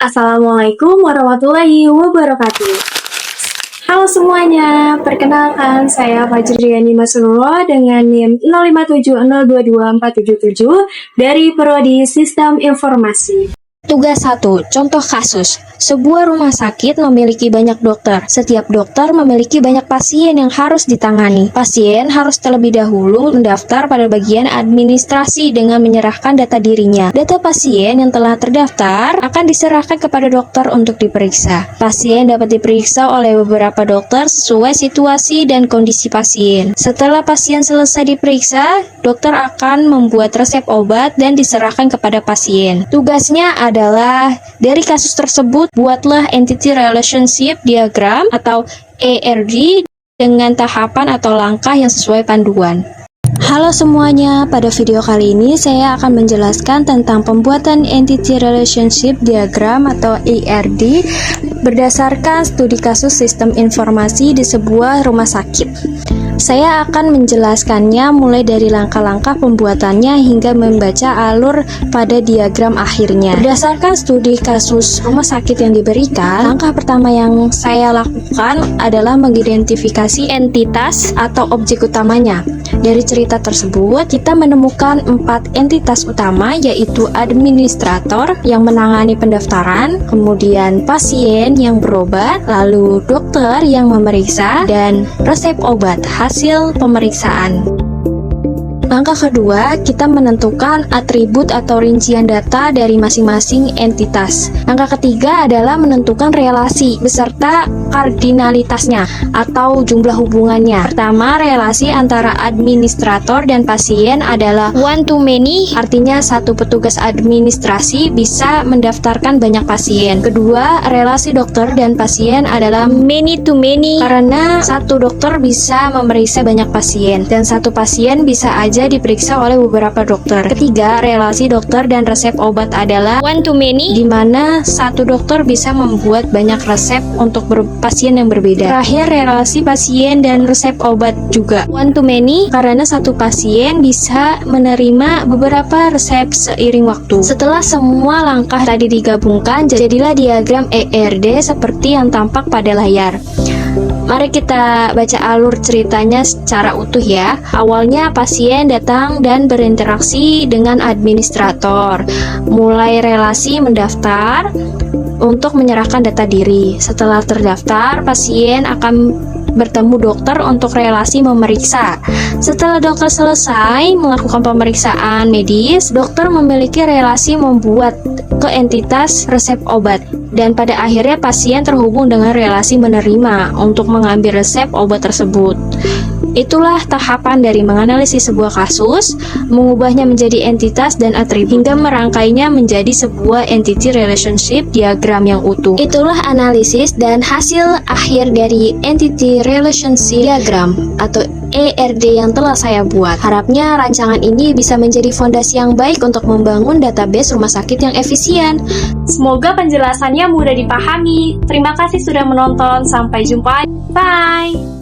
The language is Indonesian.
Assalamualaikum warahmatullahi wabarakatuh. Halo semuanya, perkenalkan saya Fajriani Masunullah dengan NIM 0570224777 dari Prodi Sistem Informasi. Tugas 1. Contoh kasus. Sebuah rumah sakit memiliki banyak dokter. Setiap dokter memiliki banyak pasien yang harus ditangani. Pasien harus terlebih dahulu mendaftar pada bagian administrasi dengan menyerahkan data dirinya. Data pasien yang telah terdaftar akan diserahkan kepada dokter untuk diperiksa. Pasien dapat diperiksa oleh beberapa dokter sesuai situasi dan kondisi pasien. Setelah pasien selesai diperiksa, dokter akan membuat resep obat dan diserahkan kepada pasien. Tugasnya adalah dari kasus tersebut buatlah Entity Relationship Diagram atau ERD dengan tahapan atau langkah yang sesuai panduan. Halo semuanya, pada video kali ini saya akan menjelaskan tentang pembuatan Entity Relationship Diagram atau ERD berdasarkan studi kasus sistem informasi di sebuah rumah sakit. Saya akan menjelaskannya mulai dari langkah-langkah pembuatannya hingga membaca alur pada diagram akhirnya. Berdasarkan studi kasus rumah sakit yang diberikan, langkah pertama yang saya lakukan adalah mengidentifikasi entitas atau objek utamanya. Dari cerita tersebut, kita menemukan 4 entitas utama, yaitu administrator yang menangani pendaftaran, kemudian pasien yang berobat, lalu dokter yang memeriksa, dan resep obat hasil pemeriksaan. Langkah kedua, kita menentukan atribut atau rincian data dari masing-masing entitas. Langkah ketiga adalah menentukan relasi beserta kardinalitasnya atau jumlah hubungannya. Pertama, relasi antara administrator dan pasien adalah one to many, artinya satu petugas administrasi bisa mendaftarkan banyak pasien. Kedua, relasi dokter dan pasien adalah many to many, karena satu dokter bisa memeriksa banyak pasien dan satu pasien bisa aja diperiksa oleh beberapa dokter. Ketiga, relasi dokter dan resep obat adalah one to many, di mana satu dokter bisa membuat banyak resep untuk pasien yang berbeda. Terakhir, relasi pasien dan resep obat juga one to many, karena satu pasien bisa menerima beberapa resep seiring waktu. Setelah semua langkah tadi digabungkan, jadilah diagram ERD seperti yang tampak pada layar. Mari kita baca alur ceritanya secara utuh ya. Awalnya pasien datang dan berinteraksi dengan administrator. Mulai relasi mendaftar untuk menyerahkan data diri. Setelah terdaftar, pasien akan bertemu dokter untuk relasi memeriksa. Setelah dokter selesai melakukan pemeriksaan medis, dokter memiliki relasi membuat ke entitas resep obat, dan pada akhirnya pasien terhubung dengan relasi menerima untuk mengambil resep obat tersebut. Itulah tahapan dari menganalisis sebuah kasus, mengubahnya menjadi entitas dan atribut, hingga merangkainya menjadi sebuah entity relationship diagram yang utuh. Itulah analisis dan hasil akhir dari entity relationship diagram atau ERD yang telah saya buat. Harapnya rancangan ini bisa menjadi fondasi yang baik untuk membangun database rumah sakit yang efisien. Semoga penjelasannya mudah dipahami. Terima kasih sudah menonton. Sampai jumpa. Bye.